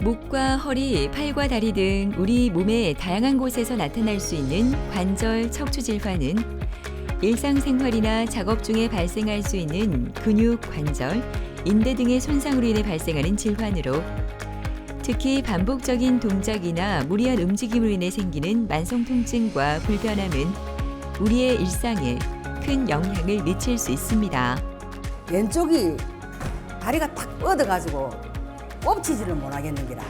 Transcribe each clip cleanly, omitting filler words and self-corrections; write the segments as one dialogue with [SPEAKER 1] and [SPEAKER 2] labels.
[SPEAKER 1] 목과 허리, 팔과 다리 등 우리 몸의 다양한 곳에서 나타날 수 있는 관절 척추 질환은 일상생활이나 작업 중에 발생할 수 있는 근육, 관절, 인대 등의 손상으로 인해 발생하는 질환으로 특히 반복적인 동작이나 무리한 움직임으로 인해 생기는 만성 통증과 불편함은 우리의 일상에 큰 영향을 미칠 수 있습니다.
[SPEAKER 2] 왼쪽이 다리가 탁 뻗어가지고 꼽치지를 못하겠는 기라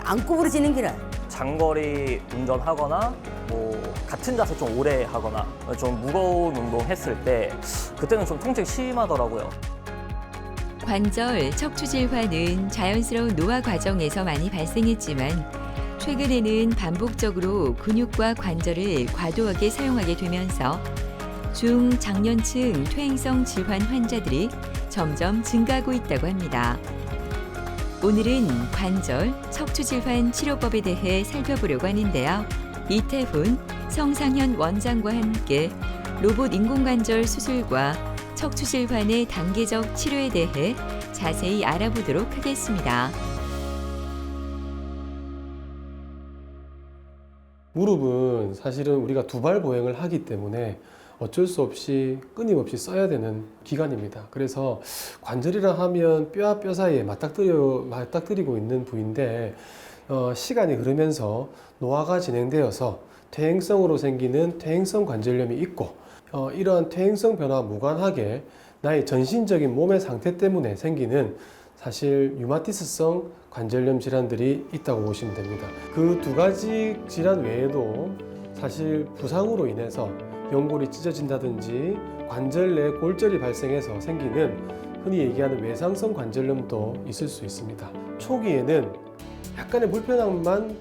[SPEAKER 2] 안 구부러지는 기라.
[SPEAKER 3] 장거리 운전하거나 뭐 같은 자세 좀 오래 하거나 좀 무거운 운동 했을 때 그때는 좀 통증이 심하더라고요.
[SPEAKER 1] 관절, 척추 질환은 자연스러운 노화 과정에서 많이 발생했지만 최근에는 반복적으로 근육과 관절을 과도하게 사용하게 되면서 중장년층 퇴행성 질환 환자들이 점점 증가하고 있다고 합니다. 오늘은 관절, 척추 질환 치료법에 대해 살펴보려고 하는데요. 이태훈, 성상현 원장과 함께 로봇 인공관절 수술과 척추 질환의 단계적 치료에 대해 자세히 알아보도록 하겠습니다.
[SPEAKER 4] 무릎은 사실은 우리가 두발 보행을 하기 때문에 어쩔 수 없이 끊임없이 써야 되는 기관입니다. 그래서 관절이라 하면 뼈와 뼈 사이에 맞닥뜨리고 있는 부위인데 시간이 흐르면서 노화가 진행되어서 퇴행성으로 생기는 퇴행성 관절염이 있고 이러한 퇴행성 변화와 무관하게 나의 전신적인 몸의 상태 때문에 생기는 사실 류마티스성 관절염 질환들이 있다고 보시면 됩니다. 그 두 가지 질환 외에도 사실 부상으로 인해서 연골이 찢어진다든지 관절 내 골절이 발생해서 생기는 흔히 얘기하는 외상성 관절염도 있을 수 있습니다. 초기에는 약간의 불편함만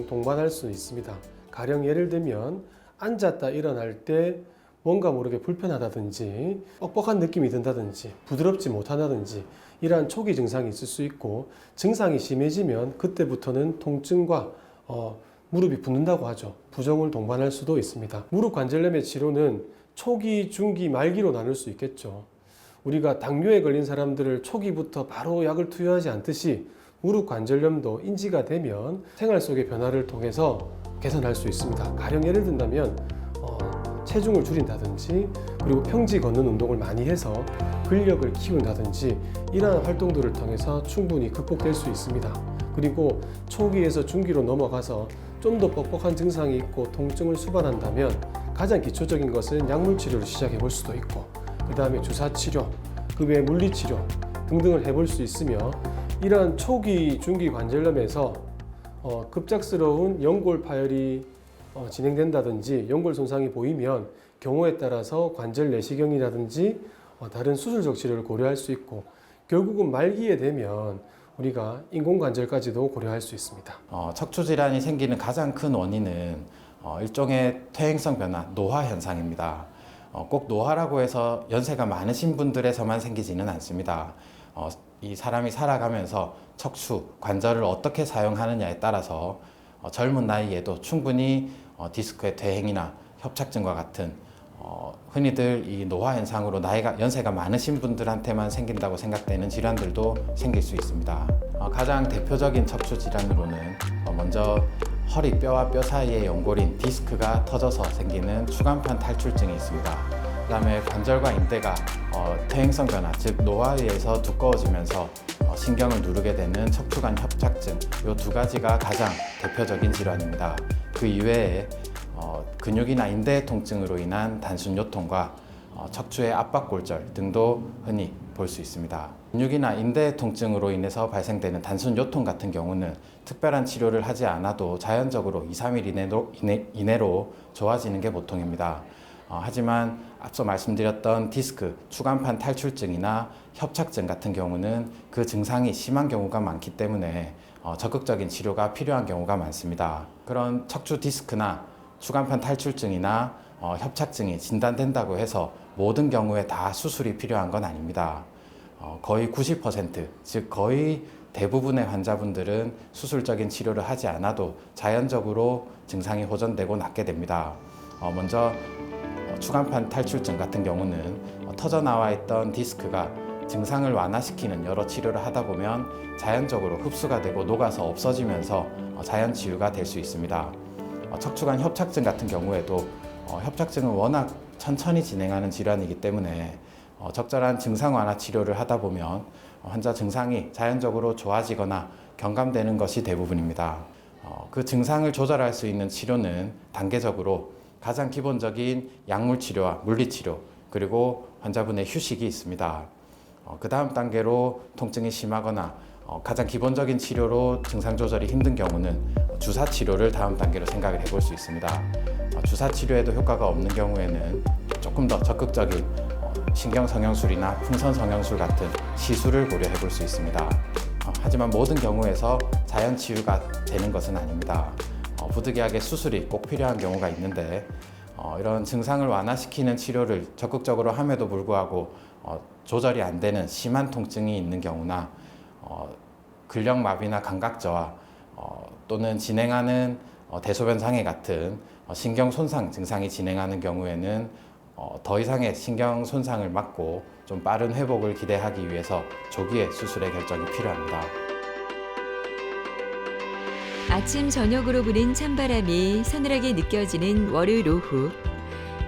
[SPEAKER 4] 동반할 수 있습니다. 가령 예를 들면 앉았다 일어날 때 뭔가 모르게 불편하다든지 뻑뻑한 느낌이 든다든지 부드럽지 못하다든지 이러한 초기 증상이 있을 수 있고 증상이 심해지면 그때부터는 통증과 무릎이 붓는다고 하죠. 부종을 동반할 수도 있습니다. 무릎 관절염의 치료는 초기, 중기, 말기로 나눌 수 있겠죠. 우리가 당뇨에 걸린 사람들을 초기부터 바로 약을 투여하지 않듯이 무릎 관절염도 인지가 되면 생활 속의 변화를 통해서 개선할 수 있습니다. 가령 예를 든다면 체중을 줄인다든지 그리고 평지 걷는 운동을 많이 해서 근력을 키운다든지 이러한 활동들을 통해서 충분히 극복될 수 있습니다. 그리고 초기에서 중기로 넘어가서 좀 더 뻑뻑한 증상이 있고 통증을 수반한다면 가장 기초적인 것은 약물 치료를 시작해 볼 수도 있고 그 다음에 주사 치료, 그 외에 물리치료 등등을 해볼 수 있으며 이러한 초기, 중기 관절염에서 급작스러운 연골 파열이 진행된다든지 연골 손상이 보이면 경우에 따라서 관절 내시경이라든지 다른 수술적 치료를 고려할 수 있고 결국은 말기에 되면 우리가 인공관절까지도 고려할 수 있습니다.
[SPEAKER 5] 척추 질환이 생기는 가장 큰 원인은 일종의 퇴행성 변화, 노화 현상입니다. 꼭 노화라고 해서 연세가 많으신 분들에서만 생기지는 않습니다. 이 사람이 살아가면서 척추, 관절을 어떻게 사용하느냐에 따라서 젊은 나이에도 충분히 디스크의 퇴행이나 협착증과 같은 흔히들 이 노화 현상으로 연세가 많으신 분들한테만 생긴다고 생각되는 질환들도 생길 수 있습니다. 가장 대표적인 척추 질환으로는 먼저 허리 뼈와 뼈 사이의 연골인 디스크가 터져서 생기는 추간판 탈출증이 있습니다. 그 다음에 관절과 인대가 퇴행성 변화, 즉 노화에 의해서 두꺼워지면서 신경을 누르게 되는 척추관 협착증, 이 두 가지가 가장 대표적인 질환입니다. 그 이외에 근육이나 인대 통증으로 인한 단순 요통과 척추의 압박골절 등도 흔히 볼 수 있습니다. 근육이나 인대 통증으로 인해서 발생되는 단순 요통 같은 경우는 특별한 치료를 하지 않아도 자연적으로 2-3일 이내로 좋아지는 게 보통입니다. 하지만 앞서 말씀드렸던 디스크, 추간판 탈출증이나 협착증 같은 경우는 그 증상이 심한 경우가 많기 때문에 적극적인 치료가 필요한 경우가 많습니다. 그런 척추 디스크나 추간판 탈출증이나 협착증이 진단된다고 해서 모든 경우에 다 수술이 필요한 건 아닙니다. 거의 90%, 즉 거의 대부분의 환자분들은 수술적인 치료를 하지 않아도 자연적으로 증상이 호전되고 낫게 됩니다. 먼저 추간판 탈출증 같은 경우는 터져 나와 있던 디스크가 증상을 완화시키는 여러 치료를 하다 보면 자연적으로 흡수가 되고 녹아서 없어지면서 자연 치유가 될 수 있습니다. 척추관 협착증 같은 경우에도 협착증은 워낙 천천히 진행하는 질환이기 때문에 적절한 증상 완화 치료를 하다 보면 환자 증상이 자연적으로 좋아지거나 경감되는 것이 대부분입니다. 그 증상을 조절할 수 있는 치료는 단계적으로 가장 기본적인 약물 치료와 물리 치료, 그리고 환자분의 휴식이 있습니다. 그 다음 단계로 통증이 심하거나 가장 기본적인 치료로 증상 조절이 힘든 경우는 주사 치료를 다음 단계로 생각을 해볼 수 있습니다. 주사 치료에도 효과가 없는 경우에는 조금 더 적극적인 신경 성형술이나 풍선 성형술 같은 시술을 고려해 볼 수 있습니다. 하지만 모든 경우에서 자연 치유가 되는 것은 아닙니다. 부득이하게 수술이 꼭 필요한 경우가 있는데 이런 증상을 완화시키는 치료를 적극적으로 함에도 불구하고 조절이 안 되는 심한 통증이 있는 경우나 근력마비나 감각저하 또는 진행하는 대소변 장애 같은 신경 손상 증상이 진행하는 경우에는 더 이상의 신경 손상을 막고 좀 빠른 회복을 기대하기 위해서 조기에 수술의 결정이 필요합니다.
[SPEAKER 1] 아침 저녁으로 부는 찬바람이 서늘하게 느껴지는 월요일 오후.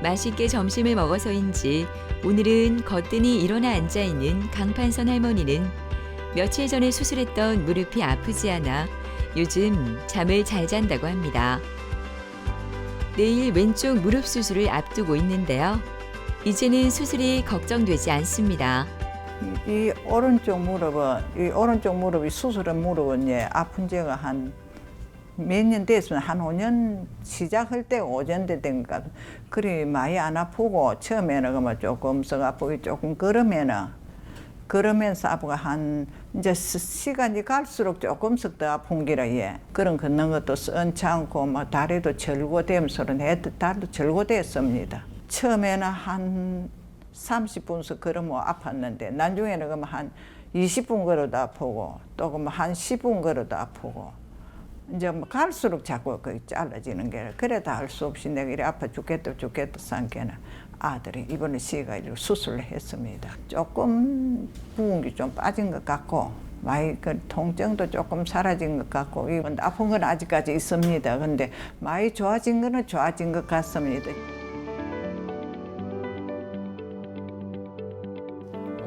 [SPEAKER 1] 맛있게 점심을 먹어서인지 오늘은 거뜬히 일어나 앉아있는 강판선 할머니는 며칠 전에 수술했던 무릎이 아프지 않아 요즘 잠을 잘 잔다고 합니다. 내일 왼쪽 무릎 수술을 앞두고 있는데요. 이제는 수술이 걱정되지 않습니다.
[SPEAKER 6] 이 오른쪽 무릎이 수술한 무릎은 아픈 지가 한 몇 년 됐으면 한 5년 시작할 때 5년 된 것 같아. 그리 많이 안 아프고 처음에는 그만 조금 썩 아프고 조금 걸으면서 아프고 한 이제 시간이 갈수록 조금씩 더 아픈 기라 예. 그런 걷는 것도 선찮고 막 다리도 절고되면서는 다리도 절고됐습니다. 처음에는 한 30분씩 걸으면 아팠는데 나중에는 그만 한 20분 걸어도 아프고 또 그만 한 10분 걸어도 아프고 이제 뭐 갈수록 자꾸 그 잘라지는 게 그래도 할 수 없이 내가 이래 아파 죽겠다 산게는 아들이 이번에 시가 수술을 했습니다. 조금 부은 게 좀 빠진 것 같고 많이 그 통증도 조금 사라진 것 같고 이건 아픈 건 아직까지 있습니다. 근데 많이 좋아진 거는 좋아진 것 같습니다.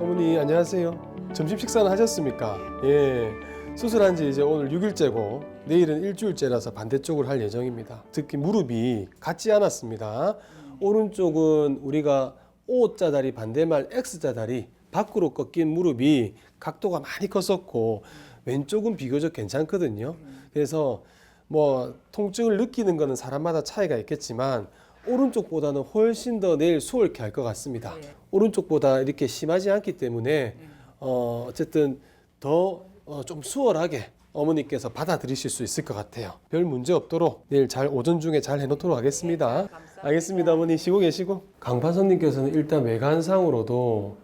[SPEAKER 4] 어머니 안녕하세요. 점심 식사는 하셨습니까? 예. 수술한 지 이제 오늘 6일째고 내일은 일주일째라서 반대쪽을 할 예정입니다. 특히 무릎이 같지 않았습니다. 오른쪽은 우리가 O자 다리 반대말 X자 다리 밖으로 꺾인 무릎이 각도가 많이 컸었고 왼쪽은 비교적 괜찮거든요. 그래서 뭐 통증을 느끼는 거는 사람마다 차이가 있겠지만 오른쪽보다는 훨씬 더 내일 수월케 할 것 같습니다. 오른쪽보다 이렇게 심하지 않기 때문에 어쨌든 더 좀 수월하게 어머니께서 받아들이실 수 있을 것 같아요. 별 문제 없도록 내일 오전 중에 잘 해놓도록 하겠습니다. 알겠습니다. 어머니 쉬고 계시고. 강판선님께서는 일단 외관상으로도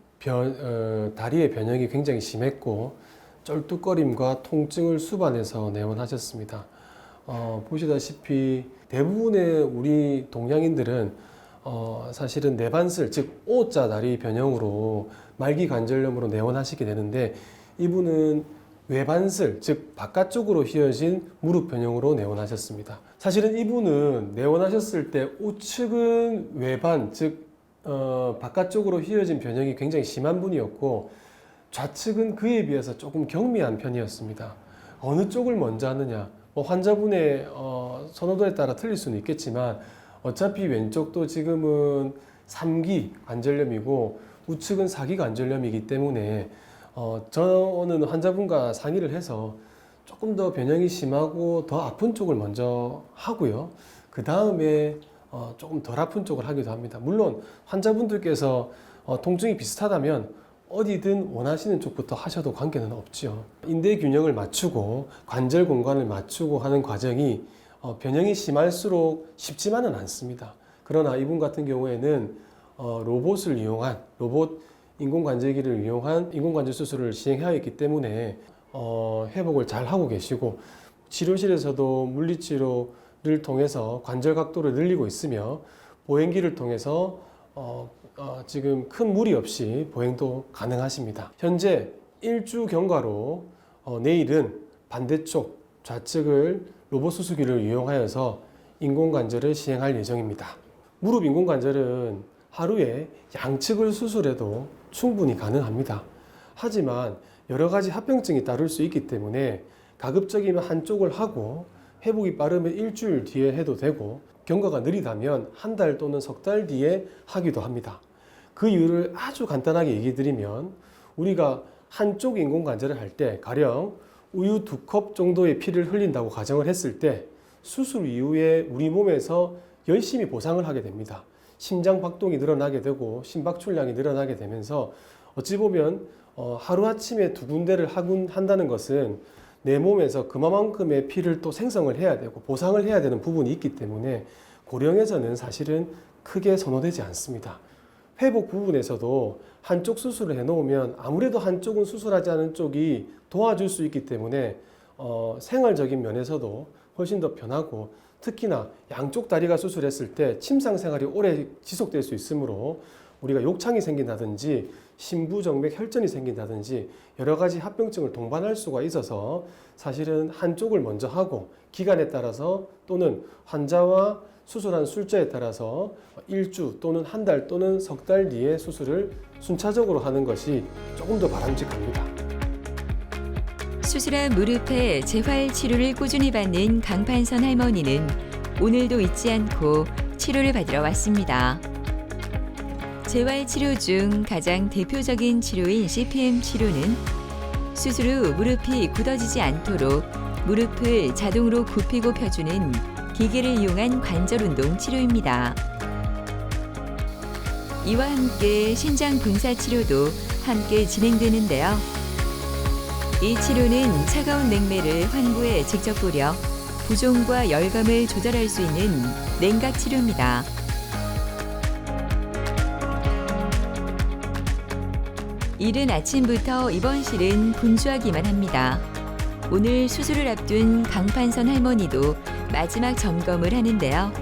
[SPEAKER 4] 다리의 변형이 굉장히 심했고 쩔뚝거림과 통증을 수반해서 내원하셨습니다. 보시다시피 대부분의 우리 동양인들은 사실은 내반슬 즉 O자 다리 변형으로 말기 관절염으로 내원하시게 되는데 이분은 외반슬 즉 바깥쪽으로 휘어진 무릎 변형으로 내원하셨습니다. 사실은 이분은 내원하셨을 때 우측은 외반 즉 바깥쪽으로 휘어진 변형이 굉장히 심한 분이었고 좌측은 그에 비해서 조금 경미한 편이었습니다. 어느 쪽을 먼저 하느냐 환자분의 선호도에 따라 틀릴 수는 있겠지만 어차피 왼쪽도 지금은 3기 관절염이고 우측은 4기 관절염이기 때문에 저는 환자분과 상의를 해서 조금 더 변형이 심하고 더 아픈 쪽을 먼저 하고요. 그 다음에 조금 덜 아픈 쪽을 하기도 합니다. 물론 환자분들께서 통증이 비슷하다면 어디든 원하시는 쪽부터 하셔도 관계는 없죠. 인대 균형을 맞추고 관절 공간을 맞추고 하는 과정이 변형이 심할수록 쉽지만은 않습니다. 그러나 이분 같은 경우에는 로봇을 이용한 인공관절기를 이용한 인공관절 수술을 시행하였기 때문에 회복을 잘 하고 계시고 치료실에서도 물리치료를 통해서 관절 각도를 늘리고 있으며 보행기를 통해서 지금 큰 무리 없이 보행도 가능하십니다. 현재 일주 경과로 내일은 반대쪽 좌측을 로봇 수술기를 이용하여서 인공관절을 시행할 예정입니다. 무릎 인공관절은 하루에 양측을 수술해도 충분히 가능합니다. 하지만 여러 가지 합병증이 따를 수 있기 때문에 가급적이면 한쪽을 하고 회복이 빠르면 일주일 뒤에 해도 되고 경과가 느리다면 한 달 또는 석 달 뒤에 하기도 합니다. 그 이유를 아주 간단하게 얘기 드리면 우리가 한쪽 인공관절을 할 때 가령 우유 2컵 정도의 피를 흘린다고 가정을 했을 때 수술 이후에 우리 몸에서 열심히 보상을 하게 됩니다. 심장 박동이 늘어나게 되고 심박출량이 늘어나게 되면서 어찌 보면 하루아침에 두 군데를 한다는 것은 내 몸에서 그만큼의 피를 또 생성을 해야 되고 보상을 해야 되는 부분이 있기 때문에 고령에서는 사실은 크게 선호되지 않습니다. 회복 부분에서도 한쪽 수술을 해놓으면 아무래도 한쪽은 수술하지 않은 쪽이 도와줄 수 있기 때문에 생활적인 면에서도 훨씬 더 편하고 특히나 양쪽 다리가 수술했을 때 침상 생활이 오래 지속될 수 있으므로 우리가 욕창이 생긴다든지 심부정맥 혈전이 생긴다든지 여러 가지 합병증을 동반할 수가 있어서 사실은 한쪽을 먼저 하고 기간에 따라서 또는 환자와 수술한 술자에 따라서 일주 또는 한 달 또는 석 달 뒤에 수술을 순차적으로 하는 것이 조금 더 바람직합니다.
[SPEAKER 1] 수술한 무릎의 재활 치료를 꾸준히 받는 강판선 할머니는 오늘도 잊지 않고 치료를 받으러 왔습니다. 재활 치료 중 가장 대표적인 치료인 CPM 치료는 수술 후 무릎이 굳어지지 않도록 무릎을 자동으로 굽히고 펴주는 기계를 이용한 관절 운동 치료입니다. 이와 함께 신장 분사 치료도 함께 진행되는데요. 이 치료는 차가운 냉매를 환부에 직접 뿌려 부종과 열감을 조절할 수 있는 냉각 치료입니다. 이른 아침부터 입원실은 분주하기만 합니다. 오늘 수술을 앞둔 강판선 할머니도 마지막 점검을 하는데요.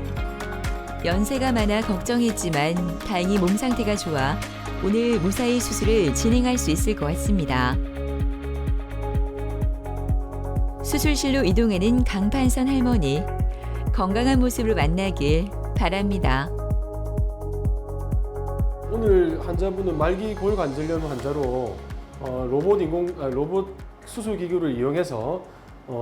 [SPEAKER 1] 연세가 많아 걱정했지만 다행히 몸 상태가 좋아 오늘 무사히 수술을 진행할 수 있을 것 같습니다. 수술실로 이동하는 강판선 할머니, 건강한 모습으로 만나길 바랍니다.
[SPEAKER 4] 오늘 환자분은 말기 골관절염 환자로 로봇 수술 기구를 이용해서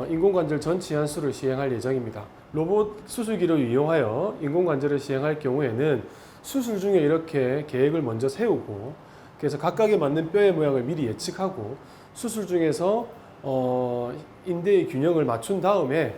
[SPEAKER 4] 인공관절 전 치환수를 시행할 예정입니다. 로봇 수술기를 이용하여 인공관절을 시행할 경우에는 수술 중에 이렇게 계획을 먼저 세우고 그래서 각각에 맞는 뼈의 모양을 미리 예측하고 수술 중에서 인대의 균형을 맞춘 다음에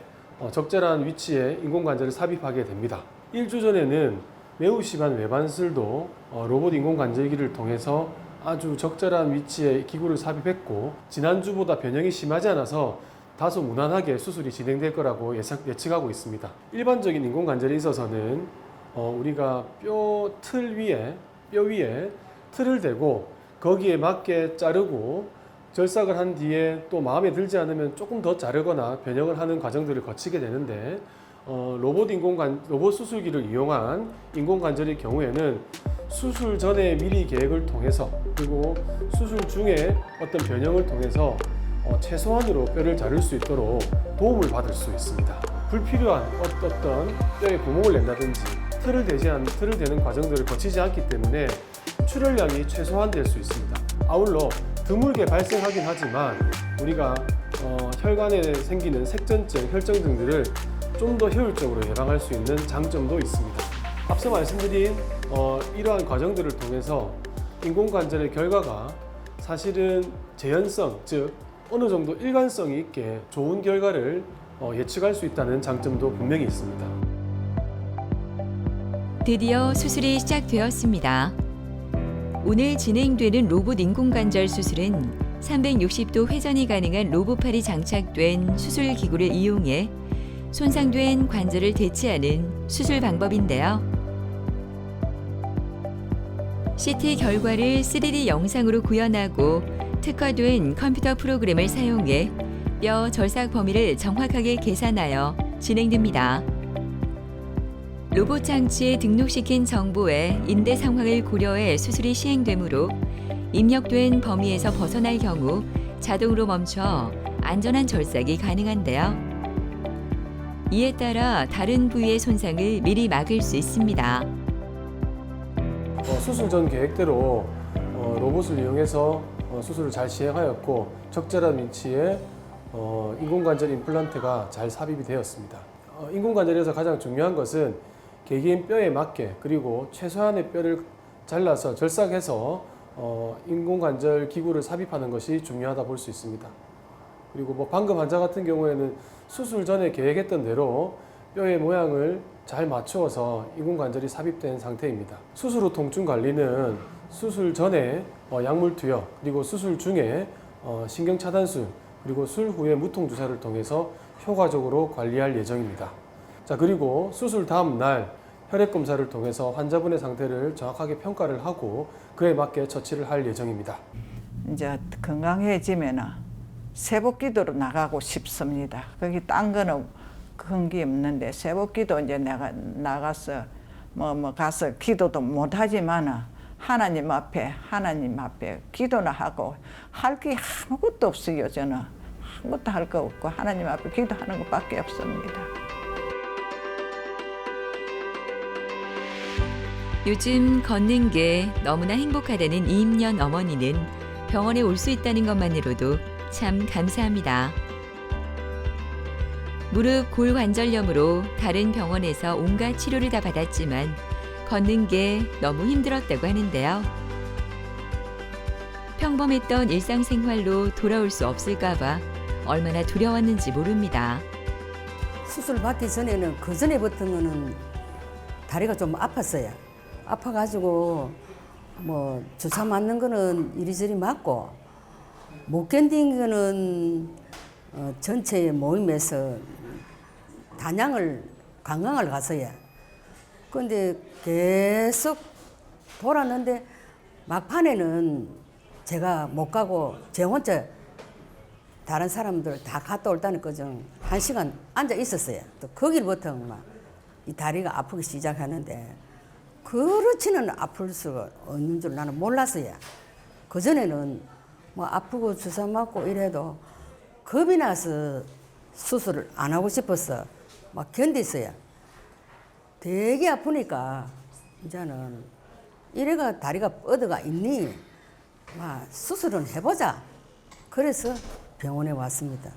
[SPEAKER 4] 적절한 위치에 인공관절을 삽입하게 됩니다. 일주 전에는 매우 심한 외반술도 로봇 인공관절기를 통해서 아주 적절한 위치에 기구를 삽입했고 지난주보다 변형이 심하지 않아서 다소 무난하게 수술이 진행될 거라고 예측하고 있습니다. 일반적인 인공관절에 있어서는 우리가 뼈 위에 틀을 대고 거기에 맞게 자르고 절삭을 한 뒤에 또 마음에 들지 않으면 조금 더 자르거나 변형을 하는 과정들을 거치게 되는데 로봇 수술기를 이용한 인공관절의 경우에는 수술 전에 미리 계획을 통해서 그리고 수술 중에 어떤 변형을 통해서 최소한으로 뼈를 자를 수 있도록 도움을 받을 수 있습니다. 불필요한 어떤 뼈에 구멍을 낸다든지 틀을 대는 과정들을 거치지 않기 때문에 출혈량이 최소화될 수 있습니다. 아울러 드물게 발생하긴 하지만 우리가 혈관에 생기는 색전증, 혈증 등들을 좀 더 효율적으로 예방할 수 있는 장점도 있습니다. 앞서 말씀드린 이러한 과정들을 통해서 인공관절의 결과가 사실은 재현성, 즉 어느 정도 일관성이 있게 좋은 결과를 예측할 수 있다는 장점도 분명히 있습니다.
[SPEAKER 1] 드디어 수술이 시작되었습니다. 오늘 진행되는 로봇 인공관절 수술은 360도 회전이 가능한 로봇팔이 장착된 수술 기구를 이용해 손상된 관절을 대체하는 수술 방법인데요. CT 결과를 3D 영상으로 구현하고 특화된 컴퓨터 프로그램을 사용해 뼈 절삭 범위를 정확하게 계산하여 진행됩니다. 로봇 장치에 등록시킨 정보에 인대 상황을 고려해 수술이 시행되므로 입력된 범위에서 벗어날 경우 자동으로 멈춰 안전한 절삭이 가능한데요. 이에 따라 다른 부위의 손상을 미리 막을 수 있습니다.
[SPEAKER 4] 수술 전 계획대로 로봇을 이용해서 수술을 잘 시행하였고 적절한 위치에 인공관절 임플란트가 잘 삽입이 되었습니다. 인공관절에서 가장 중요한 것은 개개인 뼈에 맞게 그리고 최소한의 뼈를 잘라서 절삭해서 인공관절 기구를 삽입하는 것이 중요하다 볼 수 있습니다. 그리고 뭐 방금 환자 같은 경우에는 수술 전에 계획했던 대로 뼈의 모양을 잘 맞추어서 인공관절이 삽입된 상태입니다. 수술 후 통증 관리는 수술 전에 약물 투여 그리고 수술 중에 신경 차단술 그리고 술 후에 무통 주사를 통해서 효과적으로 관리할 예정입니다. 자, 그리고 수술 다음 날 혈액 검사를 통해서 환자분의 상태를 정확하게 평가를 하고 그에 맞게 처치를 할 예정입니다.
[SPEAKER 6] 이제 건강해지면은 세복기도로 나가고 싶습니다. 거기 딴 거는 큰 게 없는데 세복기도 이제 내가 나가서 가서 기도도 못 하지만은 하나님 앞에 기도나 하고 할 게 아무것도 없어요. 저는 아무것도 할 거 없고 하나님 앞에 기도하는 것밖에 없습니다.
[SPEAKER 1] 요즘 걷는 게 너무나 행복하다는 이임년 어머니는 병원에 올 수 있다는 것만으로도 참 감사합니다. 무릎 골관절염으로 다른 병원에서 온갖 치료를 다 받았지만 걷는 게 너무 힘들었다고 하는데요. 평범했던 일상생활로 돌아올 수 없을까 봐 얼마나 두려웠는지 모릅니다.
[SPEAKER 2] 수술 받기 전에는 그 전에부터는 다리가 좀 아팠어요. 아파가지고 뭐 주사 맞는 거는 이리저리 맞고 못 견딘 거는 전체 모임에서 관광을 갔어요. 근데 계속 돌았는데 막판에는 제가 못 가고 제 혼자 다른 사람들 다 갔다 올다는 거정 1시간 앉아 있었어요. 또 거기부터 막 이 다리가 아프기 시작하는데 그렇지는 아플 수가 없는 줄 나는 몰랐어요. 그전에는 뭐 아프고 주사 맞고 이래도 겁이 나서 수술을 안 하고 싶어서 막 견디어요. 되게 아프니까 이제는 이래가 다리가 뻗어가 있니? 막 수술은 해보자. 그래서 병원에 왔습니다.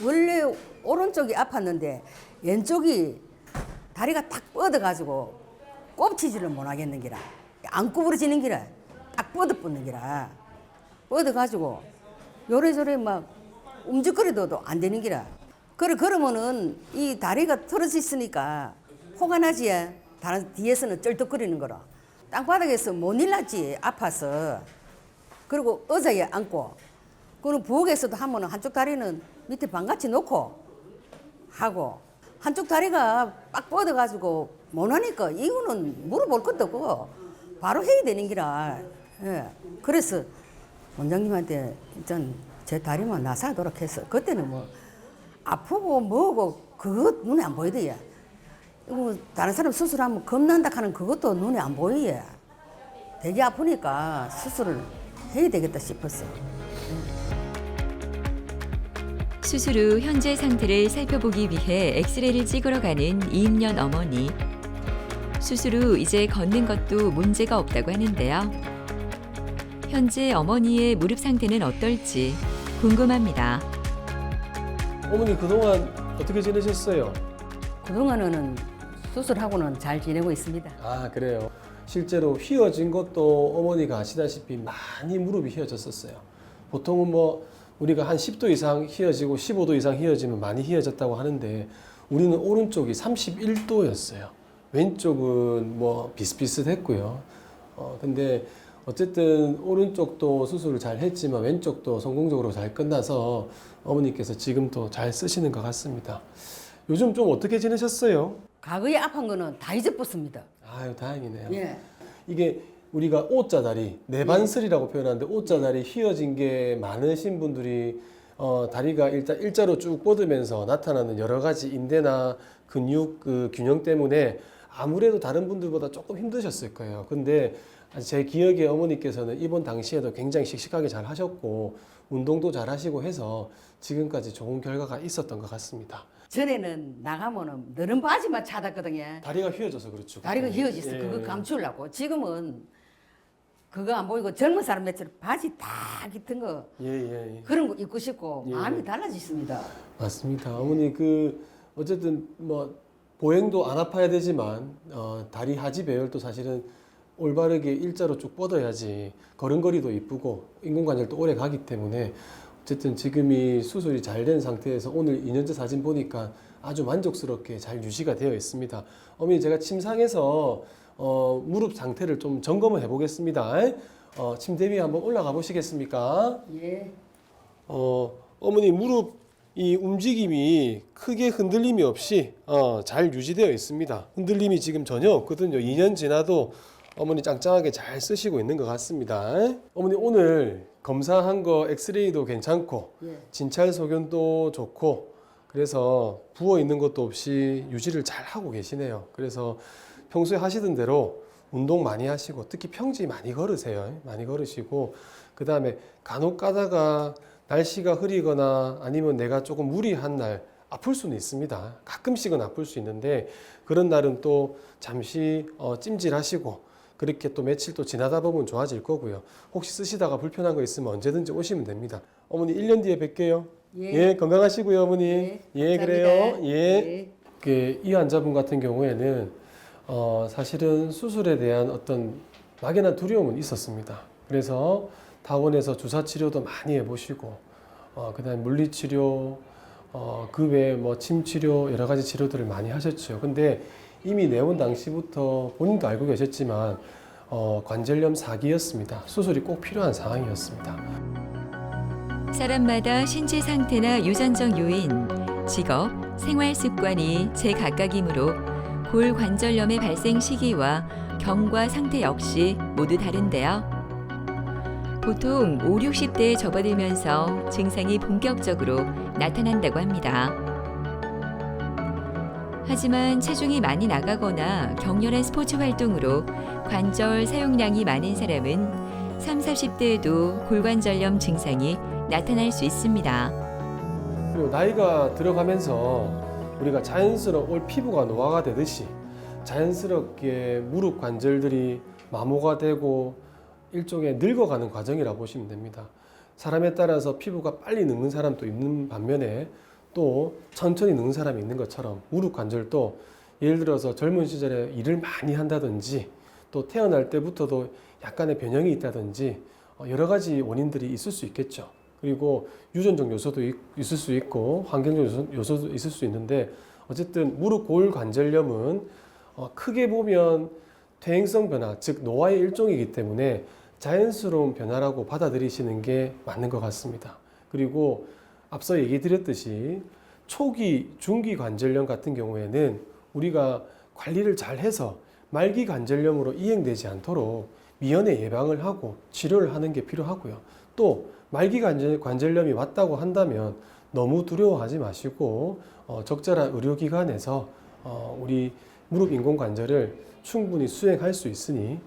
[SPEAKER 2] 원래 오른쪽이 아팠는데 왼쪽이 다리가 탁 뻗어가지고 꼽치지를 못하겠는 기라. 안 구부러지는 기라. 딱 뻗어붙는 기라. 뻗어가지고 요래저래 막 움직거리도 안 되는 기라. 그러면은 이 다리가 틀어져 있으니까 호가 나지. 다른 뒤에서는 쩔뚝거리는 거라. 땅바닥에서 못 일났지. 아파서. 그리고 의자에 앉고. 그리고 부엌에서도 하면은 한쪽 다리는 밑에 방같이 놓고 하고 한쪽 다리가 빡 뻗어가지고 못하니까 이거는 물어볼 것도 없고 바로 해야 되는 기라. 예. 그래서 원장님한테 일단 제 다리만 나사도록 했어. 그때는 뭐 아프고 뭐고 그거 눈에 안 보이더야. 이거 다른 사람 수술하면 겁난다 하는 그것도 눈에 안 보이예. 되게 아프니까 수술을 해야 되겠다 싶었어.
[SPEAKER 1] 수술 후 현재 상태를 살펴보기 위해 엑스레이를 찍으러 가는 이임년 어머니. 수술 후 이제 걷는 것도 문제가 없다고 하는데요. 현재 어머니의 무릎 상태는 어떨지 궁금합니다.
[SPEAKER 4] 어머니 그동안 어떻게 지내셨어요?
[SPEAKER 2] 그동안은 수술하고는 잘 지내고 있습니다.
[SPEAKER 4] 아, 그래요. 실제로 휘어진 것도 어머니가 아시다시피 많이 무릎이 휘어졌었어요. 보통은 뭐 우리가 한 10도 이상 휘어지고 15도 이상 휘어지면 많이 휘어졌다고 하는데 우리는 오른쪽이 31도였어요. 왼쪽은 뭐 비슷비슷했고요. 근데 어쨌든 오른쪽도 수술을 잘 했지만 왼쪽도 성공적으로 잘 끝나서 어머니께서 지금도 잘 쓰시는 것 같습니다. 요즘 좀 어떻게 지내셨어요?
[SPEAKER 2] 과거에 아픈 거는 다 잊어버렸습니다.
[SPEAKER 4] 아유, 다행이네요.
[SPEAKER 2] 예.
[SPEAKER 4] 이게 우리가 O자다리, 내반슬이라고 표현하는데 O자다리 휘어진 게 많으신 분들이 다리가 일단 일자로 쭉 뻗으면서 나타나는 여러 가지 인대나 근육 그 균형 때문에 아무래도 다른 분들보다 조금 힘드셨을 거예요. 근데 제 기억에 어머니께서는 입원 당시에도 굉장히 씩씩하게 잘 하셨고 운동도 잘 하시고 해서 지금까지 좋은 결과가 있었던 것 같습니다.
[SPEAKER 2] 전에는 나가면은 너른 바지만 차다거든요.
[SPEAKER 4] 다리가 휘어져서 그렇죠.
[SPEAKER 2] 다리가 휘어졌어.
[SPEAKER 4] 예.
[SPEAKER 2] 그거 감추려고. 지금은 그거 안 보이고 젊은 사람들처럼 바지 딱 깃든 거
[SPEAKER 4] 예.
[SPEAKER 2] 그런 거 입고 싶고
[SPEAKER 4] 예.
[SPEAKER 2] 마음이 달라졌습니다.
[SPEAKER 4] 맞습니다. 어머니 어쨌든 뭐 보행도 안 아파야 되지만 다리 하지 배열도 사실은 올바르게 일자로 쭉 뻗어야지 걸음걸이도 이쁘고 인공관절도 오래 가기 때문에 어쨌든 지금 이 수술이 잘 된 상태에서 오늘 2년째 사진 보니까 아주 만족스럽게 잘 유지가 되어 있습니다. 어머니 제가 침상에서 무릎 상태를 좀 점검을 해보겠습니다. 침대 위에 한번 올라가 보시겠습니까?
[SPEAKER 2] 예.
[SPEAKER 4] 어머니 무릎 이 움직임이 크게 흔들림이 없이 잘 유지되어 있습니다. 흔들림이 지금 전혀 없거든요. 2년 지나도 어머니 짱짱하게 잘 쓰시고 있는 것 같습니다. 어머니 오늘 검사한 거 엑스레이도 괜찮고
[SPEAKER 2] 예.
[SPEAKER 4] 진찰 소견도 좋고 그래서 부어 있는 것도 없이 유지를 잘 하고 계시네요. 그래서 평소에 하시던 대로 운동 많이 하시고 특히 평지 많이 걸으세요. 많이 걸으시고 그 다음에 간혹 가다가 날씨가 흐리거나 아니면 내가 조금 무리한 날 아플 수는 있습니다. 가끔씩은 아플 수 있는데 그런 날은 또 잠시 찜질하시고 그렇게 또 며칠 또 지나다 보면 좋아질 거고요. 혹시 쓰시다가 불편한 거 있으면 언제든지 오시면 됩니다. 어머니 1년 뒤에 뵐게요.
[SPEAKER 2] 예.
[SPEAKER 4] 건강하시고요 어머니.
[SPEAKER 2] 예,
[SPEAKER 4] 그래요.
[SPEAKER 2] 감사합니다.
[SPEAKER 4] 예. 이 환자분 같은 경우에는 사실은 수술에 대한 어떤 막연한 두려움은 있었습니다. 그래서 타원에서 주사 치료도 많이 해보시고 그다음에 물리치료 그 외에 뭐 침 치료 여러 가지 치료들을 많이 하셨죠. 근데 이미 내원 당시부터 본인도 알고 계셨지만 관절염 4기였습니다. 수술이 꼭 필요한 상황이었습니다.
[SPEAKER 1] 사람마다 신체 상태나 유전적 요인, 직업, 생활 습관이 제각각이므로 골관절염의 발생 시기와 경과 상태 역시 모두 다른데요. 보통 5, 60대에 접어들면서 증상이 본격적으로 나타난다고 합니다. 하지만 체중이 많이 나가거나 격렬한 스포츠 활동으로 관절 사용량이 많은 사람은 30, 40대에도 골관절염 증상이 나타날 수 있습니다.
[SPEAKER 4] 그리고 나이가 들어가면서 우리가 자연스러운 올 피부가 노화가 되듯이 자연스럽게 무릎 관절들이 마모가 되고 일종의 늙어가는 과정이라고 보시면 됩니다. 사람에 따라서 피부가 빨리 늙는 사람도 있는 반면에 또 천천히 늙는 사람이 있는 것처럼 무릎 관절도 예를 들어서 젊은 시절에 일을 많이 한다든지 또 태어날 때부터도 약간의 변형이 있다든지 여러 가지 원인들이 있을 수 있겠죠. 그리고 유전적 요소도 있을 수 있고 환경적 요소도 있을 수 있는데 어쨌든 무릎 골관절염은 크게 보면 퇴행성 변화, 즉 노화의 일종이기 때문에 자연스러운 변화라고 받아들이시는 게 맞는 것 같습니다. 그리고 앞서 얘기 드렸듯이 초기, 중기 관절염 같은 경우에는 우리가 관리를 잘 해서 말기 관절염으로 이행되지 않도록 미연에 예방을 하고 치료를 하는 게 필요하고요. 또 말기 관절염이 왔다고 한다면 너무 두려워하지 마시고 적절한 의료기관에서 우리 무릎 인공관절을 충분히 수행할 수 있으니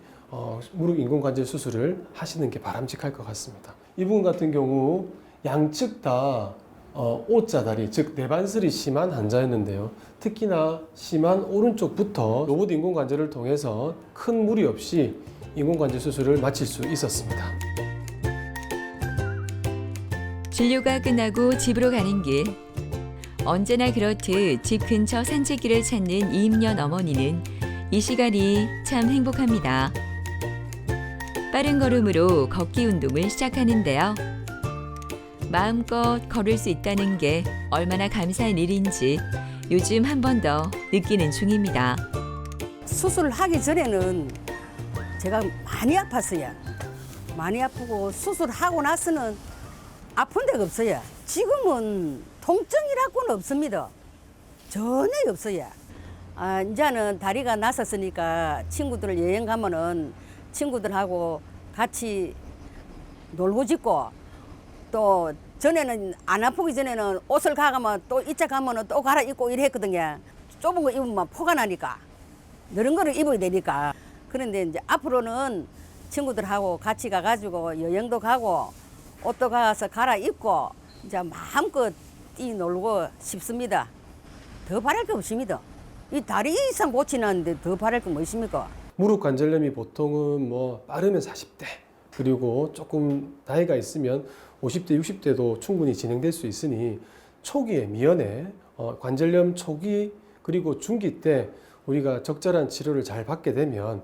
[SPEAKER 4] 무릎 인공관절 수술을 하시는 게 바람직할 것 같습니다. 이분 같은 경우 양측 다 O자다리, 즉 내반슬이 심한 환자였는데요. 특히나 심한 오른쪽부터 로봇 인공관절을 통해서 큰 무리 없이 인공관절 수술을 마칠 수 있었습니다.
[SPEAKER 1] 진료가 끝나고 집으로 가는 길. 언제나 그렇듯 집 근처 산책길을 찾는 이임년 어머니는 이 시간이 참 행복합니다. 빠른 걸음으로 걷기 운동을 시작하는데요. 마음껏 걸을 수 있다는 게 얼마나 감사한 일인지 요즘 한 번 더 느끼는 중입니다.
[SPEAKER 2] 수술하기 전에는 제가 많이 아팠어요. 많이 아프고 수술하고 나서는 아픈 데가 없어요. 지금은 통증이라고는 없습니다. 전혀 없어요. 이제는 다리가 났었으니까 친구들 여행 가면은 친구들하고 같이 놀고 싶고 또 전에는 안 아프기 전에는 옷을 가가면 또 이차 가면은 또 갈아입고 이랬거든요. 좁은 거 입으면 포가 나니까. 이런 거를 입어야 되니까. 그런데 이제 앞으로는 친구들하고 같이 가가지고 여행도 가고 옷도 가서 갈아입고 이제 마음껏 뛰놀고 싶습니다. 더 바랄 게 없습니다. 이 다리 이상 고치는데 더 바랄 게 뭐 있습니까?
[SPEAKER 4] 무릎 관절염이 보통은 뭐 빠르면 40대, 그리고 조금 나이가 있으면 50대, 60대도 충분히 진행될 수 있으니 초기에 미연에 관절염 초기 그리고 중기 때 우리가 적절한 치료를 잘 받게 되면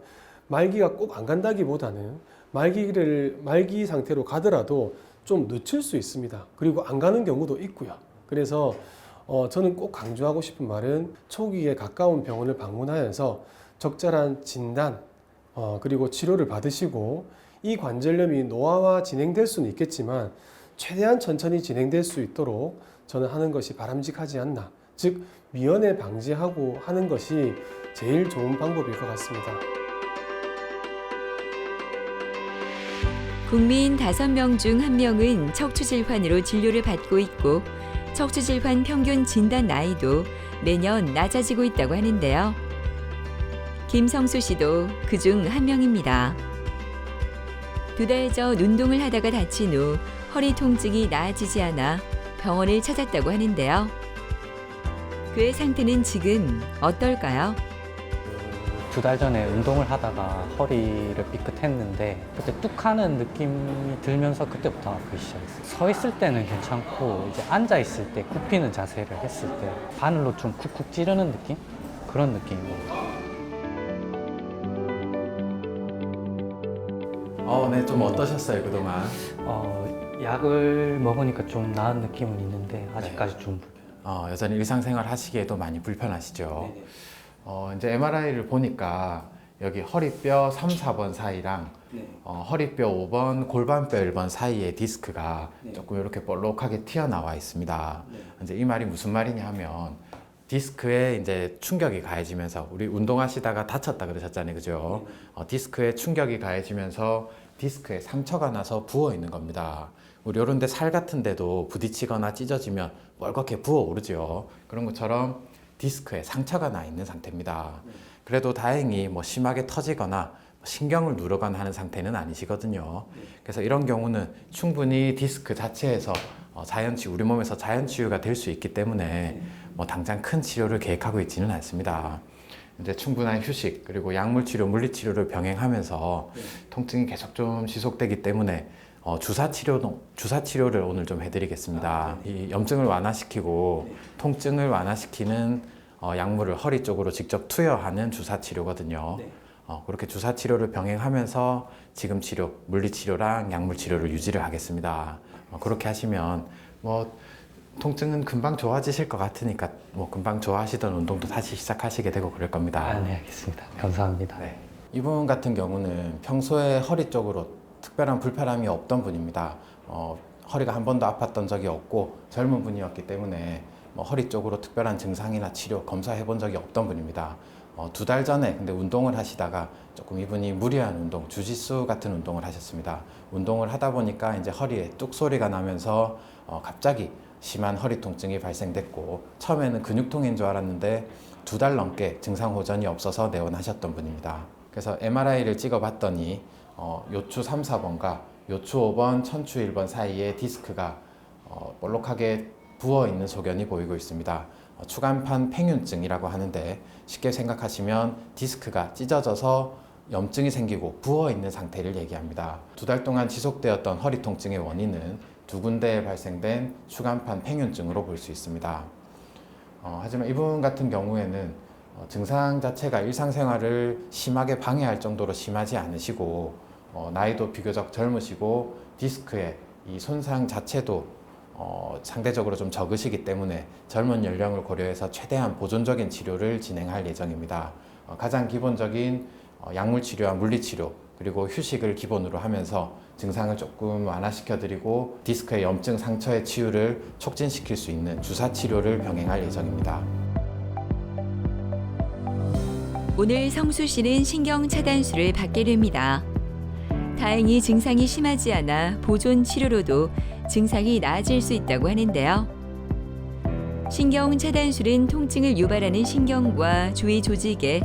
[SPEAKER 4] 말기가 꼭 안 간다기보다는 말기 상태로 가더라도 좀 늦출 수 있습니다. 그리고 안 가는 경우도 있고요. 그래서 저는 꼭 강조하고 싶은 말은 초기에 가까운 병원을 방문하여서 적절한 진단 그리고 치료를 받으시고, 이 관절염이 노화화 진행될 수는 있겠지만 최대한 천천히 진행될 수 있도록 저는 하는 것이 바람직하지 않나, 즉 미연에 방지하고 하는 것이 제일 좋은 방법일 것 같습니다.
[SPEAKER 1] 국민 5명 중 1명은 척추질환으로 진료를 받고 있고 척추질환 평균 진단 나이도 매년 낮아지고 있다고 하는데요. 김성수 씨도 그중 1명입니다. 2달 전 운동을 하다가 다친 후 허리 통증이 나아지지 않아 병원을 찾았다고 하는데요. 그의 상태는 지금 어떨까요?
[SPEAKER 7] 2달 전에 운동을 하다가 허리를 삐끗했는데 그때 뚝 하는 느낌이 들면서 그때부터 아프기 시작했어요. 서 있을 때는 괜찮고 이제 앉아 있을 때 굽히는 자세를 했을 때 바늘로 좀 쿡쿡 찌르는 느낌? 그런 느낌이고.
[SPEAKER 5] 네, 좀 어떠셨어요 그동안?
[SPEAKER 7] 약을 먹으니까 좀 나은 느낌은 있는데 아직까지 좀
[SPEAKER 5] 여전히 일상생활 하시기에도 많이 불편하시죠? 이제 MRI를 보니까 여기 허리뼈 3, 4번 사이랑 허리뼈 5번, 골반뼈 1번 사이에 디스크가 조금 이렇게 볼록하게 튀어나와 있습니다. 이제 이 말이 무슨 말이냐 하면 디스크에 이제 충격이 가해지면서, 우리 운동하시다가 다쳤다 그러셨잖아요, 그죠? 디스크에 충격이 가해지면서 디스크에 상처가 나서 부어 있는 겁니다. 우리 이런 데 살 같은 데도 부딪히거나 찢어지면 멀겋게 부어오르죠. 그런 것처럼 디스크에 상처가 나 있는 상태입니다. 그래도 다행히 뭐 심하게 터지거나 신경을 누르거나 하는 상태는 아니시거든요. 그래서 이런 경우는 충분히 디스크 자체에서 우리 몸에서 자연 치유가 될 수 있기 때문에 뭐 당장 큰 치료를 계획하고 있지는 않습니다. 이제 충분한 휴식 그리고 약물 치료, 물리 치료를 병행하면서 통증이 계속 좀 지속되기 때문에 주사 치료를 오늘 좀 해드리겠습니다. 이 염증을 완화시키고 통증을 완화시키는 약물을 허리 쪽으로 직접 투여하는 주사 치료거든요. 그렇게 주사 치료를 병행하면서 지금 치료, 물리 치료랑 약물 치료를 유지를 하겠습니다. 그렇게 하시면 뭐 통증은 금방 좋아지실 것 같으니까 뭐 금방 좋아하시던 운동도 다시 시작하시게 되고 그럴 겁니다.
[SPEAKER 7] 네, 알겠습니다. 감사합니다.
[SPEAKER 5] 네. 이분 같은 경우는 평소에 허리 쪽으로 특별한 불편함이 없던 분입니다. 허리가 한 번도 아팠던 적이 없고 젊은 분이었기 때문에 뭐 허리 쪽으로 특별한 증상이나 치료, 검사해 본 적이 없던 분입니다. 2달 전에 근데 운동을 하시다가 조금 이분이 무리한 운동, 주짓수 같은 운동을 하셨습니다. 운동을 하다 보니까 이제 허리에 뚝 소리가 나면서 갑자기 심한 허리 통증이 발생됐고, 처음에는 근육통인 줄 알았는데 2달 넘게 증상 호전이 없어서 내원하셨던 분입니다. 그래서 MRI를 찍어봤더니 요추 3, 4번과 요추 5번, 천추 1번 사이에 디스크가 볼록하게 부어있는 소견이 보이고 있습니다. 추간판 팽윤증이라고 하는데, 쉽게 생각하시면 디스크가 찢어져서 염증이 생기고 부어있는 상태를 얘기합니다. 2달 동안 지속되었던 허리 통증의 원인은 2군데에 발생된 추간판 팽윤증으로 볼 수 있습니다. 하지만 이분 같은 경우에는 증상 자체가 일상생활을 심하게 방해할 정도로 심하지 않으시고 나이도 비교적 젊으시고 디스크의 이 손상 자체도 상대적으로 좀 적으시기 때문에 젊은 연령을 고려해서 최대한 보존적인 치료를 진행할 예정입니다. 가장 기본적인 약물 치료와 물리 치료 그리고 휴식을 기본으로 하면서 증상을 조금 완화시켜드리고 디스크의 염증 상처의 치유를 촉진시킬 수 있는 주사 치료를 병행할 예정입니다.
[SPEAKER 1] 오늘 성수 씨는 신경 차단술을 받게 됩니다. 다행히 증상이 심하지 않아 보존 치료로도 증상이 나아질 수 있다고 하는데요. 신경 차단술은 통증을 유발하는 신경과 주위 조직에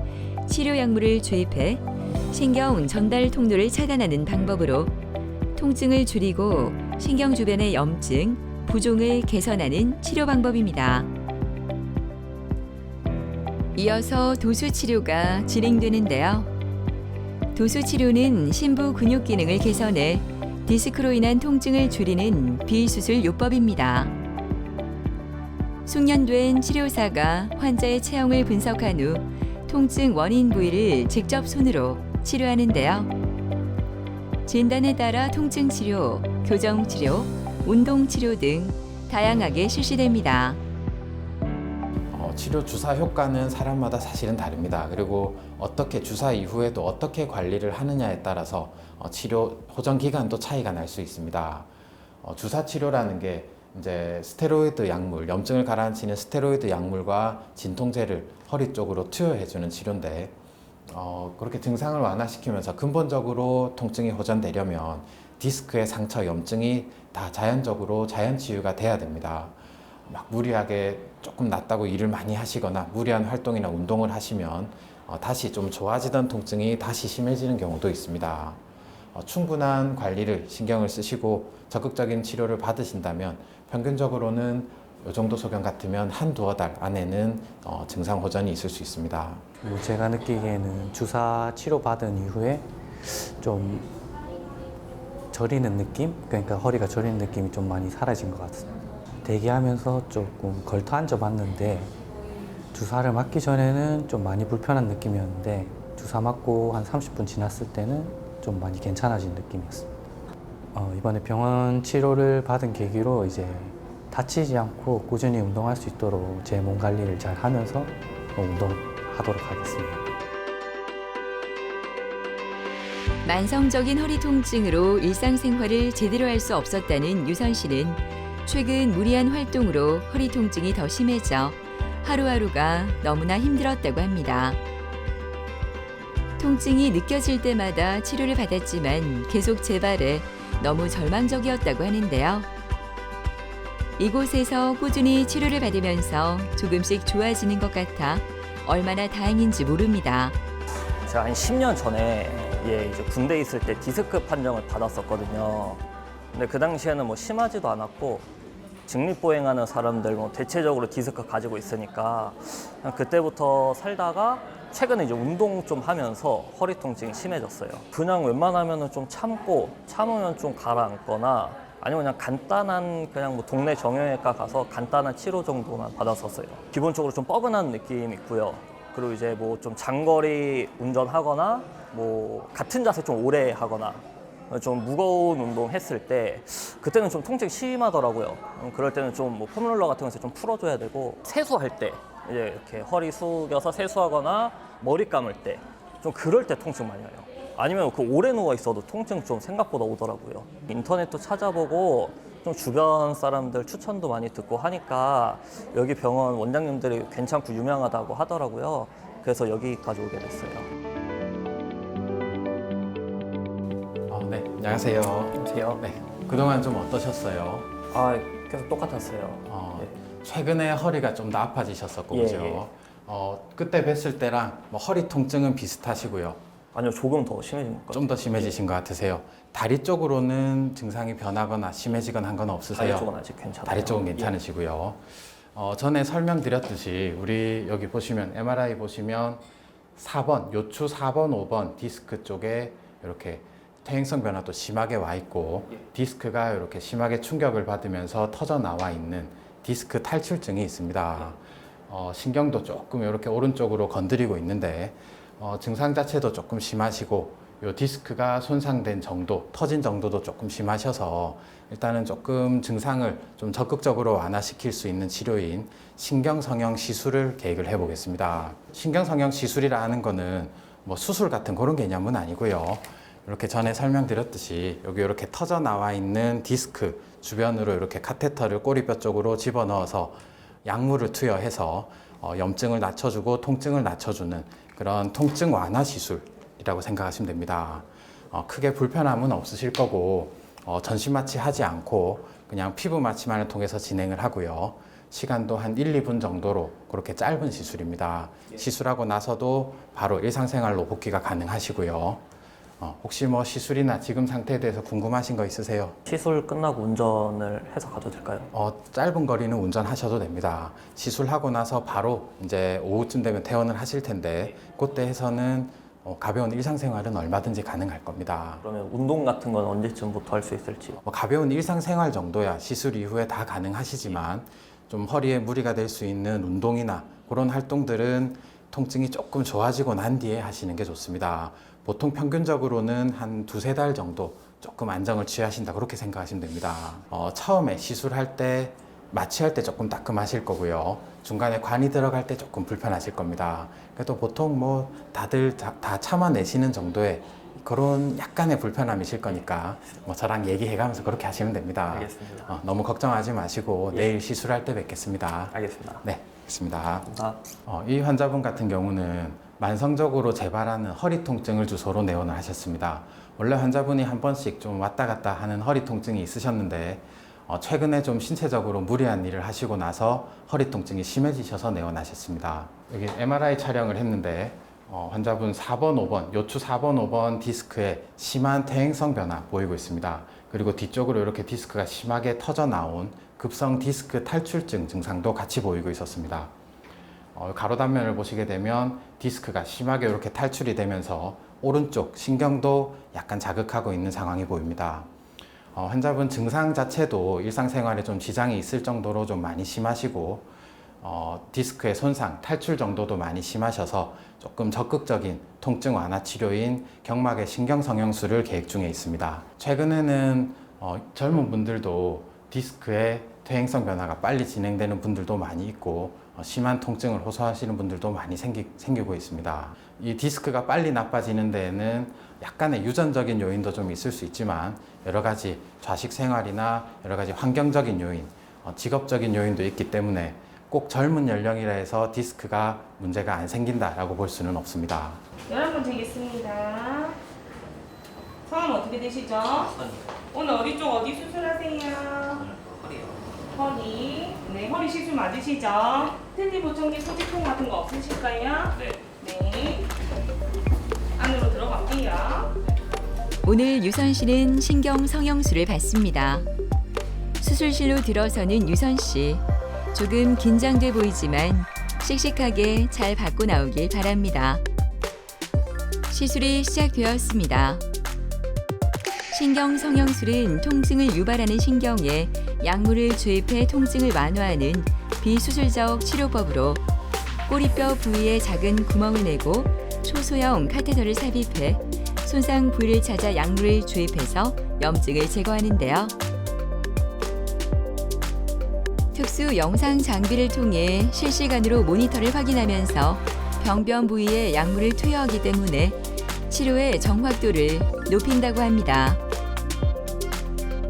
[SPEAKER 1] 치료 약물을 주입해 신경 전달 통로를 차단하는 방법으로 통증을 줄이고 신경 주변의 염증, 부종을 개선하는 치료 방법입니다. 이어서 도수 치료가 진행되는데요. 도수 치료는 심부 근육 기능을 개선해 디스크로 인한 통증을 줄이는 비수술 요법입니다. 숙련된 치료사가 환자의 체형을 분석한 후 통증 원인 부위를 직접 손으로 치료하는데요. 진단에 따라 통증 치료, 교정 치료, 운동 치료 등 다양하게 실시됩니다.
[SPEAKER 5] 치료 주사 효과는 사람마다 사실은 다릅니다. 그리고 어떻게 주사 이후에도 어떻게 관리를 하느냐에 따라서 치료 호전 기간도 차이가 날 수 있습니다. 주사 치료라는 게 이제 스테로이드 약물, 염증을 가라앉히는 스테로이드 약물과 진통제를 허리 쪽으로 투여해주는 치료인데 그렇게 증상을 완화시키면서 근본적으로 통증이 호전되려면 디스크의 상처, 염증이 다 자연적으로 자연 치유가 돼야 됩니다. 막 무리하게 조금 낫다고 일을 많이 하시거나 무리한 활동이나 운동을 하시면 다시 좀 좋아지던 통증이 다시 심해지는 경우도 있습니다. 충분한 관리를 신경을 쓰시고 적극적인 치료를 받으신다면 평균적으로는 이 정도 소견 같으면 한두어 달 안에는 증상 호전이 있을 수 있습니다.
[SPEAKER 7] 제가 느끼기에는 주사 치료 받은 이후에 좀 저리는 느낌? 그러니까 허리가 저리는 느낌이 좀 많이 사라진 것 같습니다. 대기하면서 조금 걸터 앉아봤는데 주사를 맞기 전에는 좀 많이 불편한 느낌이었는데 주사 맞고 한 30분 지났을 때는 좀 많이 괜찮아진 느낌이었습니다. 이번에 병원 치료를 받은 계기로 이제 다치지 않고 꾸준히 운동할 수 있도록 제 몸 관리를 잘 하면서 운동하도록 하겠습니다.
[SPEAKER 1] 만성적인 허리 통증으로 일상생활을 제대로 할 수 없었다는 유선 씨는 최근 무리한 활동으로 허리 통증이 더 심해져 하루하루가 너무나 힘들었다고 합니다. 통증이 느껴질 때마다 치료를 받았지만 계속 재발해 너무 절망적이었다고 하는데요. 이곳에서 꾸준히 치료를 받으면서 조금씩 좋아지는 것 같아 얼마나 다행인지 모릅니다.
[SPEAKER 3] 제가 한 10년 전에 이제 군대에 있을 때 디스크 판정을 받았었거든요. 근데 그 당시에는 뭐 심하지도 않았고 직립보행하는 사람들 뭐 대체적으로 디스크 가지고 있으니까 그냥 그때부터 살다가 최근에 이제 운동 좀 하면서 허리 통증이 심해졌어요. 그냥 웬만하면은 좀 참으면 좀 가라앉거나 아니면 그냥 간단한 그냥 뭐 동네 정형외과 가서 간단한 치료 정도만 받았었어요. 기본적으로 좀 뻐근한 느낌이 있고요. 그리고 이제 뭐 좀 장거리 운전하거나 뭐 같은 자세 좀 오래 하거나 좀 무거운 운동 했을 때 그때는 좀 통증이 심하더라고요. 그럴 때는 좀 뭐 폼롤러 같은 거에서 좀 풀어줘야 되고 세수할 때 이제 이렇게 허리 숙여서 세수하거나 머리 감을 때 좀 그럴 때 통증 많이 와요. 아니면 그 오래 누워 있어도 통증 좀 생각보다 오더라고요. 인터넷도 찾아보고 좀 주변 사람들 추천도 많이 듣고 하니까 여기 병원 원장님들이 괜찮고 유명하다고 하더라고요. 그래서 여기까지 오게 됐어요.
[SPEAKER 5] 네, 안녕하세요.
[SPEAKER 3] 안녕하세요.
[SPEAKER 5] 네, 그동안 좀 어떠셨어요?
[SPEAKER 3] 계속 똑같았어요.
[SPEAKER 5] 최근에 허리가 좀 더 아파지셨었고,
[SPEAKER 3] 예,
[SPEAKER 5] 그죠?
[SPEAKER 3] 예.
[SPEAKER 5] 그때 뵀을 때랑 뭐 허리 통증은 비슷하시고요.
[SPEAKER 3] 아니요, 조금 더 심해진 것 같아요.
[SPEAKER 5] 좀 더 심해지신 것 같으세요. 다리 쪽으로는 증상이 변하거나 심해지거나 한 건 없으세요?
[SPEAKER 3] 다리 쪽은 아직 괜찮아요.
[SPEAKER 5] 다리 쪽은 괜찮으시고요. 전에 설명드렸듯이 우리 여기 보시면 MRI 보시면 4번, 요추 4번, 5번 디스크 쪽에 이렇게 퇴행성 변화도 심하게 와 있고 디스크가 이렇게 심하게 충격을 받으면서 터져 나와 있는 디스크 탈출증이 있습니다. 신경도 조금 이렇게 오른쪽으로 건드리고 있는데 증상 자체도 조금 심하시고 요 디스크가 손상된 정도, 터진 정도도 조금 심하셔서 일단은 조금 증상을 좀 적극적으로 완화시킬 수 있는 치료인 신경성형 시술을 계획을 해보겠습니다. 신경성형 시술이라 하는 거는 뭐 수술 같은 그런 개념은 아니고요. 이렇게 전에 설명드렸듯이 여기 이렇게 터져 나와 있는 디스크 주변으로 이렇게 카테터를 꼬리뼈 쪽으로 집어넣어서 약물을 투여해서 염증을 낮춰주고 통증을 낮춰주는 그런 통증 완화 시술이라고 생각하시면 됩니다. 크게 불편함은 없으실 거고 전신 마취 하지 않고 그냥 피부 마취만을 통해서 진행을 하고요. 시간도 한 1, 2분 정도로 그렇게 짧은 시술입니다. 시술하고 나서도 바로 일상생활로 복귀가 가능하시고요. 혹시 뭐 시술이나 지금 상태에 대해서 궁금하신 거 있으세요?
[SPEAKER 3] 시술 끝나고 운전을 해서 가도 될까요?
[SPEAKER 5] 짧은 거리는 운전하셔도 됩니다. 시술하고 나서 바로 이제 오후쯤 되면 퇴원을 하실 텐데 그때 해서는 가벼운 일상생활은 얼마든지 가능할 겁니다.
[SPEAKER 3] 그러면 운동 같은 건 언제쯤부터 할 수 있을지?
[SPEAKER 5] 가벼운 일상생활 정도야 시술 이후에 다 가능하시지만 좀 허리에 무리가 될 수 있는 운동이나 그런 활동들은 통증이 조금 좋아지고 난 뒤에 하시는 게 좋습니다. 보통 평균적으로는 한 2-3달 정도 조금 안정을 취하신다 그렇게 생각하시면 됩니다. 처음에 시술할 때 마취할 때 조금 따끔하실 거고요. 중간에 관이 들어갈 때 조금 불편하실 겁니다. 그래도 보통 뭐 다들 다 참아내시는 정도의 그런 약간의 불편함이실 거니까 뭐 저랑 얘기해가면서 그렇게 하시면 됩니다.
[SPEAKER 3] 알겠습니다.
[SPEAKER 5] 너무 걱정하지 마시고
[SPEAKER 3] 예.
[SPEAKER 5] 내일 시술할 때 뵙겠습니다.
[SPEAKER 3] 알겠습니다.
[SPEAKER 5] 네, 알겠습니다.
[SPEAKER 3] 감사합니다.
[SPEAKER 5] 이 환자분 같은 경우는 만성적으로 재발하는 허리 통증을 주소로 내원을 하셨습니다. 원래 환자분이 한 번씩 좀 왔다 갔다 하는 허리 통증이 있으셨는데 최근에 좀 신체적으로 무리한 일을 하시고 나서 허리 통증이 심해지셔서 내원하셨습니다. 여기 MRI 촬영을 했는데 환자분 4번, 5번, 요추 4번, 5번 디스크에 심한 퇴행성 변화 보이고 있습니다. 그리고 뒤쪽으로 이렇게 디스크가 심하게 터져 나온 급성 디스크 탈출증 증상도 같이 보이고 있었습니다. 가로 단면을 보시게 되면 디스크가 심하게 이렇게 탈출이 되면서 오른쪽 신경도 약간 자극하고 있는 상황이 보입니다. 환자분 증상 자체도 일상생활에 좀 지장이 있을 정도로 좀 많이 심하시고 디스크의 손상, 탈출 정도도 많이 심하셔서 조금 적극적인 통증 완화 치료인 경막의 신경성형술을 계획 중에 있습니다. 최근에는 젊은 분들도 디스크의 퇴행성 변화가 빨리 진행되는 분들도 많이 있고 심한 통증을 호소하시는 분들도 많이 생기고 있습니다. 이 디스크가 빨리 나빠지는 데에는 약간의 유전적인 요인도 좀 있을 수 있지만 여러 가지 좌식 생활이나 여러 가지 환경적인 요인, 직업적인 요인도 있기 때문에 꼭 젊은 연령이라 해서 디스크가 문제가 안 생긴다라고 볼 수는 없습니다.
[SPEAKER 8] 11번 되겠습니다. 성함 어떻게 되시죠? 오늘 어디 쪽 어디 수술하세요? 허리. 네, 허리 시술 맞으시죠? 스탠디 보청기 소지통 같은 거 없으실까요? 네. 안으로 들어갈게요.
[SPEAKER 1] 오늘 유선 씨는 신경 성형술을 받습니다. 수술실로 들어서는 유선 씨. 조금 긴장돼 보이지만 씩씩하게 잘 받고 나오길 바랍니다. 시술이 시작되었습니다. 신경 성형술은 통증을 유발하는 신경에 약물을 주입해 통증을 완화하는 비수술적 치료법으로 꼬리뼈 부위에 작은 구멍을 내고 초소형 카테터를 삽입해 손상 부위를 찾아 약물을 주입해서 염증을 제거하는데요. 특수 영상 장비를 통해 실시간으로 모니터를 확인하면서 병변 부위에 약물을 투여하기 때문에 치료의 정확도를 높인다고 합니다.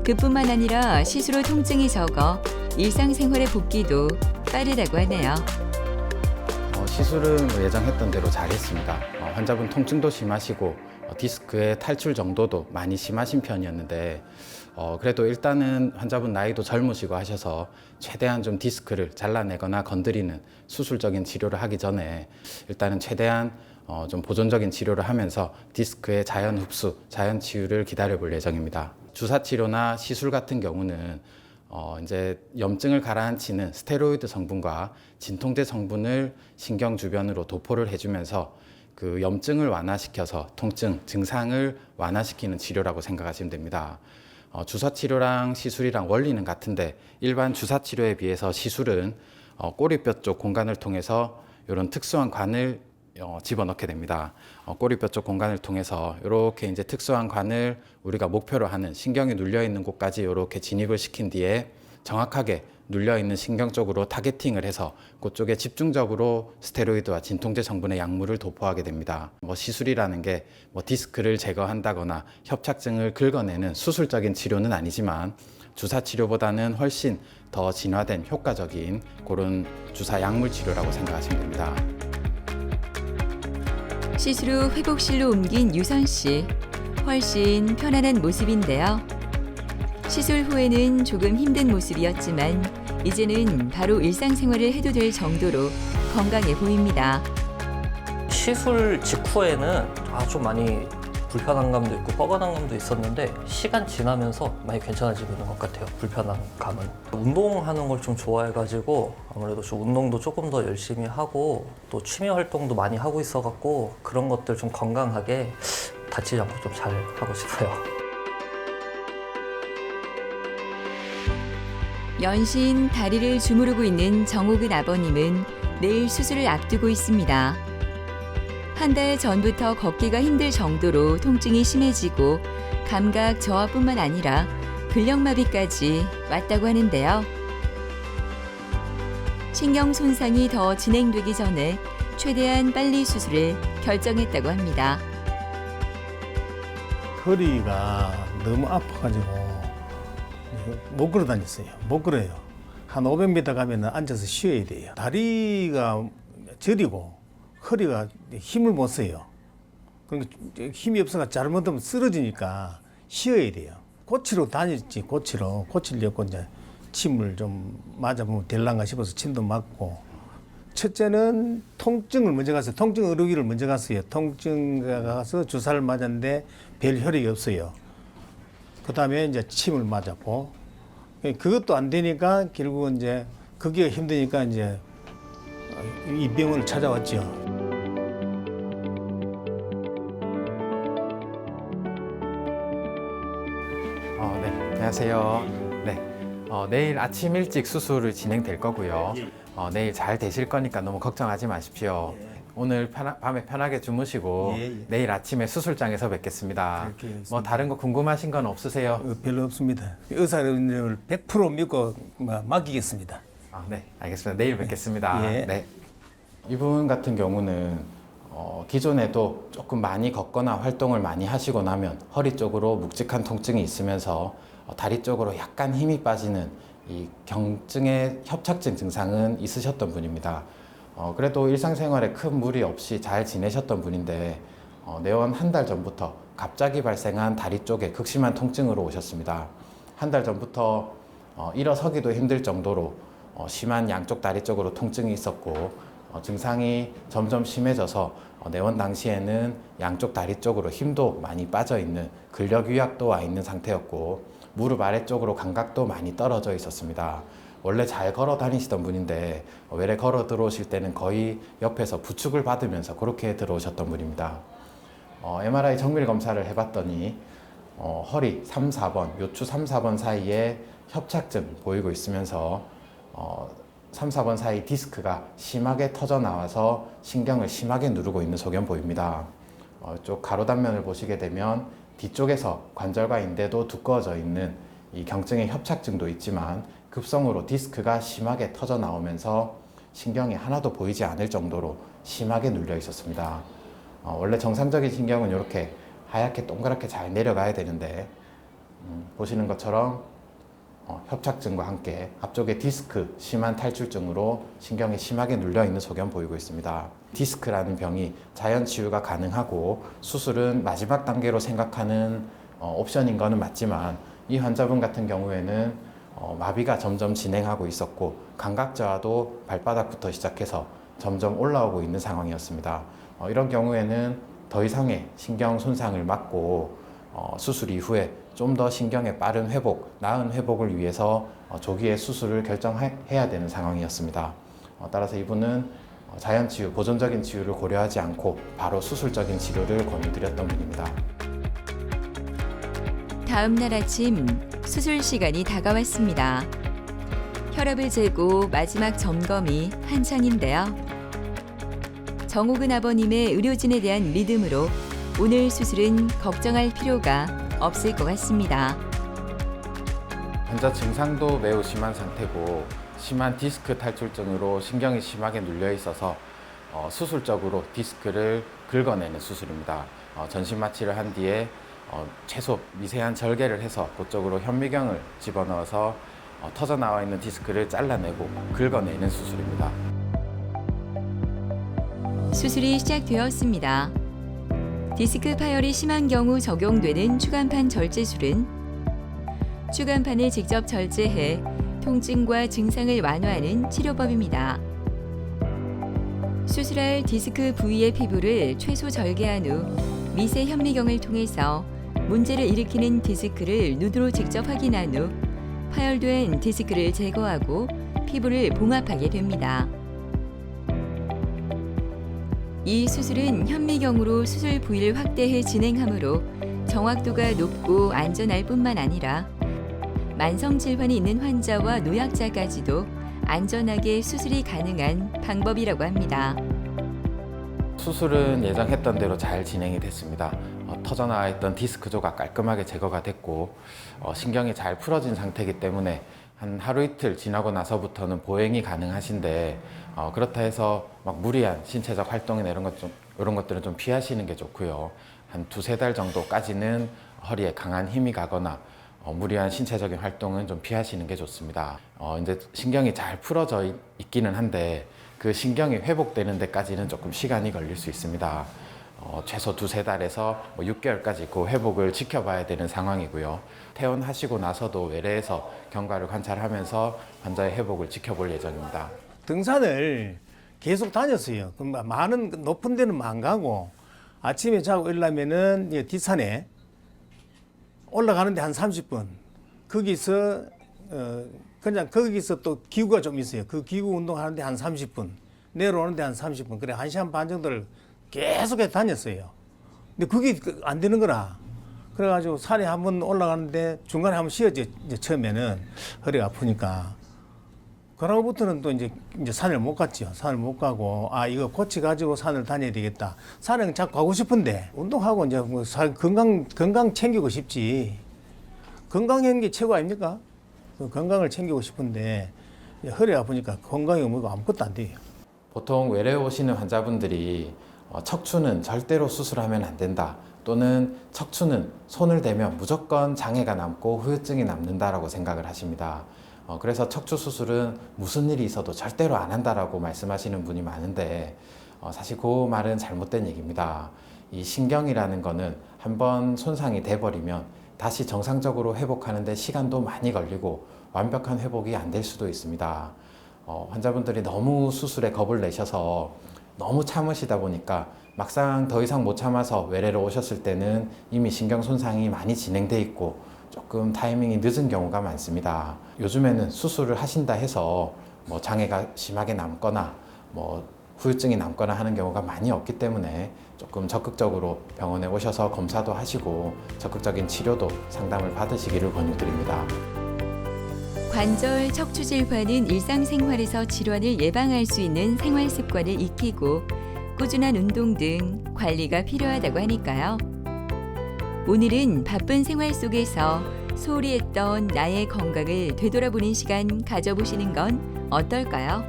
[SPEAKER 1] 그뿐만 아니라 시술 후 통증이 적어 일상생활의 복귀도 빠르다고 하네요.
[SPEAKER 5] 시술은 예정했던 대로 잘했습니다. 환자분 통증도 심하시고 디스크의 탈출 정도도 많이 심하신 편이었는데 그래도 일단은 환자분 나이도 젊으시고 하셔서 최대한 좀 디스크를 잘라내거나 건드리는 수술적인 치료를 하기 전에 일단은 최대한 좀 보존적인 치료를 하면서 디스크의 자연 흡수, 자연 치유를 기다려 볼 예정입니다. 주사 치료나 시술 같은 경우는 이제 염증을 가라앉히는 스테로이드 성분과 진통제 성분을 신경 주변으로 도포를 해주면서 그 염증을 완화시켜서 통증, 증상을 완화시키는 치료라고 생각하시면 됩니다. 주사 치료랑 시술이랑 원리는 같은데 일반 주사 치료에 비해서 시술은 꼬리뼈 쪽 공간을 통해서 이런 특수한 관을 집어넣게 됩니다. 꼬리뼈 쪽 공간을 통해서 이렇게 이제 특수한 관을 우리가 목표로 하는 신경이 눌려 있는 곳까지 이렇게 진입을 시킨 뒤에 정확하게 눌려 있는 신경 쪽으로 타겟팅을 해서 그쪽에 집중적으로 스테로이드와 진통제 성분의 약물을 도포하게 됩니다. 시술이라는 게 디스크를 제거한다거나 협착증을 긁어내는 수술적인 치료는 아니지만 주사 치료보다는 훨씬 더 진화된 효과적인 그런 주사 약물 치료라고 생각하시면 됩니다.
[SPEAKER 1] 시술 후 회복실로 옮긴 유선 씨. 훨씬 편안한 모습인데요. 시술 후에는 조금 힘든 모습이었지만 이제는 바로 일상생활을 해도 될 정도로 건강해 보입니다.
[SPEAKER 3] 시술 직후에는 좀 많이 불편한 감도 있고 뻐근한 감도 있었는데 시간 지나면서 많이 괜찮아지고 있는 것 같아요. 불편한 감은. 운동하는 걸 좀 좋아해가지고 아무래도 좀 운동도 조금 더 열심히 하고 또 취미 활동도 많이 하고 있어갖고 그런 것들 좀 건강하게 다치지 않고 좀 잘 하고 싶어요.
[SPEAKER 1] 연신 다리를 주무르고 있는 정옥은 아버님은 내일 수술을 앞두고 있습니다. 한 달 전부터 걷기가 힘들 정도로 통증이 심해지고 감각 저하뿐만 아니라 근력마비까지 왔다고 하는데요. 신경 손상이 더 진행되기 전에 최대한 빨리 수술을 결정했다고 합니다.
[SPEAKER 9] 허리가 너무 아파가지고 못 걸어 다녔어요. 못 걸어요. 한 500m 가면 앉아서 쉬어야 돼요. 다리가 저리고 허리가 힘을 못 써요. 그러니까 힘이 없어서 잘못하면 쓰러지니까 쉬어야 돼요. 고치러 다녔지, 고치러. 고치려고 이제 침을 좀 맞아보면 될란가 싶어서 침도 맞고. 첫째는 통증을 먼저 갔어요. 통증 의료기를 먼저 갔어요. 통증 가서 주사를 맞았는데 별 효력이 없어요. 그 다음에 이제 침을 맞았고. 그것도 안 되니까 결국은 이제 그게 힘드니까 이제 이 병원을 찾아왔죠.
[SPEAKER 5] 네, 안녕하세요. 네, 내일 아침 일찍 수술을 진행될 거고요. 내일 잘 되실 거니까 너무 걱정하지 마십시오. 오늘 밤에 편하게 주무시고 내일 아침에 수술장에서 뵙겠습니다. 뭐 다른 거 궁금하신 건 없으세요?
[SPEAKER 9] 별로 없습니다. 의사를 100% 믿고 맡기겠습니다.
[SPEAKER 5] 네, 알겠습니다. 내일 뵙겠습니다.
[SPEAKER 9] 예.
[SPEAKER 5] 네. 이분 같은 경우는 기존에도 조금 많이 걷거나 활동을 많이 하시고 나면 허리 쪽으로 묵직한 통증이 있으면서 다리 쪽으로 약간 힘이 빠지는 이 경증의 협착증 증상은 있으셨던 분입니다. 그래도 일상생활에 큰 무리 없이 잘 지내셨던 분인데 내원 한 달 전부터 갑자기 발생한 다리 쪽에 극심한 통증으로 오셨습니다. 한 달 전부터 일어서기도 힘들 정도로 심한 양쪽 다리 쪽으로 통증이 있었고 증상이 점점 심해져서 내원 당시에는 양쪽 다리 쪽으로 힘도 많이 빠져 있는 근력 위약도 와 있는 상태였고 무릎 아래쪽으로 감각도 많이 떨어져 있었습니다. 원래 잘 걸어 다니시던 분인데 외래 걸어 들어오실 때는 거의 옆에서 부축을 받으면서 그렇게 들어오셨던 분입니다. MRI 정밀 검사를 해봤더니 허리 3, 4번, 요추 3, 4번 사이에 협착증 보이고 있으면서 3, 4번 사이 디스크가 심하게 터져 나와서 신경을 심하게 누르고 있는 소견 보입니다. 이쪽 가로 단면을 보시게 되면 뒤쪽에서 관절과 인대도 두꺼워져 있는 이 경증의 협착증도 있지만 급성으로 디스크가 심하게 터져 나오면서 신경이 하나도 보이지 않을 정도로 심하게 눌려 있었습니다. 원래 정상적인 신경은 이렇게 하얗게 동그랗게 잘 내려가야 되는데 보시는 것처럼 협착증과 함께 앞쪽에 디스크 심한 탈출증으로 신경이 심하게 눌려 있는 소견 보이고 있습니다. 디스크라는 병이 자연 치유가 가능하고 수술은 마지막 단계로 생각하는 옵션인 거는 맞지만 이 환자분 같은 경우에는 마비가 점점 진행하고 있었고 감각 저하도 발바닥부터 시작해서 점점 올라오고 있는 상황이었습니다. 이런 경우에는 더 이상의 신경 손상을 막고 수술 이후에 좀 더 신경의 빠른 회복, 나은 회복을 위해서 조기에 수술을 결정해야 되는 상황이었습니다. 따라서 이분은 자연치유, 보존적인 치유를 고려하지 않고 바로 수술적인 치료를 권유드렸던 분입니다.
[SPEAKER 1] 다음 날 아침 수술 시간이 다가왔습니다. 혈압을 재고 마지막 점검이 한창인데요. 정옥은 아버님의 의료진에 대한 믿음으로 오늘 수술은 걱정할 필요가 없을 것 같습니다.
[SPEAKER 5] 환자 증상도 매우 심한 상태고 심한 디스크 탈출증으로 신경이 심하게 눌려 있어서 수술적으로 디스크를 긁어내는 수술입니다. 전신 마취를 한 뒤에 최소 미세한 절개를 해서 그쪽으로 현미경을 집어넣어서 터져 나와 있는 디스크를 잘라내고 긁어내는 수술입니다.
[SPEAKER 1] 수술이 시작되었습니다. 디스크 파열이 심한 경우 적용되는 추간판 절제술은 추간판을 직접 절제해 통증과 증상을 완화하는 치료법입니다. 수술할 디스크 부위의 피부를 최소 절개한 후 미세 현미경을 통해서 문제를 일으키는 디스크를 눈으로 직접 확인한 후 파열된 디스크를 제거하고 피부를 봉합하게 됩니다. 이 수술은 현미경으로 수술 부위를 확대해 진행하므로 정확도가 높고 안전할 뿐만 아니라 만성 질환이 있는 환자와 노약자까지도 안전하게 수술이 가능한 방법이라고 합니다.
[SPEAKER 5] 수술은 예정했던 대로 잘 진행이 됐습니다. 터져나와 있던 디스크 조각 깔끔하게 제거가 됐고 신경이 잘 풀어진 상태이기 때문에 한 하루 이틀 지나고 나서부터는 보행이 가능하신데 그렇다 해서 막 무리한 신체적 활동이나 이런 것들은 좀 피하시는 게 좋고요. 한 2-3달 정도까지는 허리에 강한 힘이 가거나 무리한 신체적인 활동은 좀 피하시는 게 좋습니다. 이제 신경이 잘 풀어져 있기는 한데 그 신경이 회복되는 데까지는 조금 시간이 걸릴 수 있습니다. 최소 2-3달에서 6개월까지 그 회복을 지켜봐야 되는 상황이고요. 퇴원하시고 나서도 외래에서 경과를 관찰하면서 환자의 회복을 지켜볼 예정입니다.
[SPEAKER 9] 등산을 계속 다녔어요. 많은 높은 데는 안 가고 아침에 자고 일어나면은 뒷산에 올라가는데 한 30분. 거기서 그냥 거기서 또 기구가 좀 있어요. 그 기구 운동하는데 한 30분. 내려오는데 한 30분. 그래 1시간 반 정도를 계속해서 다녔어요. 근데 그게 안 되는 거라. 그래가지고 산에 한번 올라가는데 중간에 한번 쉬었죠. 이제 처음에는 허리가 아프니까. 그러고부터는 또 이제 산을 못 갔죠. 산을 못 가고 이거 고쳐가지고 산을 다녀야 되겠다. 산에 자꾸 가고 싶은데 운동하고 이제 뭐 건강 챙기고 싶지. 건강한 게 최고 아닙니까? 그 건강을 챙기고 싶은데 허리가 아프니까 건강이 뭐고 아무것도 안 돼요.
[SPEAKER 5] 보통 외래에 오시는 환자분들이 척추는 절대로 수술하면 안 된다. 또는 척추는 손을 대면 무조건 장애가 남고 후유증이 남는다라고 생각을 하십니다. 그래서 척추 수술은 무슨 일이 있어도 절대로 안 한다라고 말씀하시는 분이 많은데 사실 그 말은 잘못된 얘기입니다. 이 신경이라는 거는 한번 손상이 돼버리면 다시 정상적으로 회복하는데 시간도 많이 걸리고 완벽한 회복이 안 될 수도 있습니다. 환자분들이 너무 수술에 겁을 내셔서 너무 참으시다 보니까 막상 더 이상 못 참아서 외래로 오셨을 때는 이미 신경 손상이 많이 진행돼 있고 조금 타이밍이 늦은 경우가 많습니다. 요즘에는 수술을 하신다 해서 뭐 장애가 심하게 남거나 뭐 후유증이 남거나 하는 경우가 많이 없기 때문에 조금 적극적으로 병원에 오셔서 검사도 하시고 적극적인 치료도 상담을 받으시기를 권유드립니다.
[SPEAKER 1] 관절 척추 질환은 일상생활에서 질환을 예방할 수 있는 생활 습관을 익히고 꾸준한 운동 등 관리가 필요하다고 하니까요. 오늘은 바쁜 생활 속에서 소홀히 했던 나의 건강을 되돌아보는 시간 가져보시는 건 어떨까요?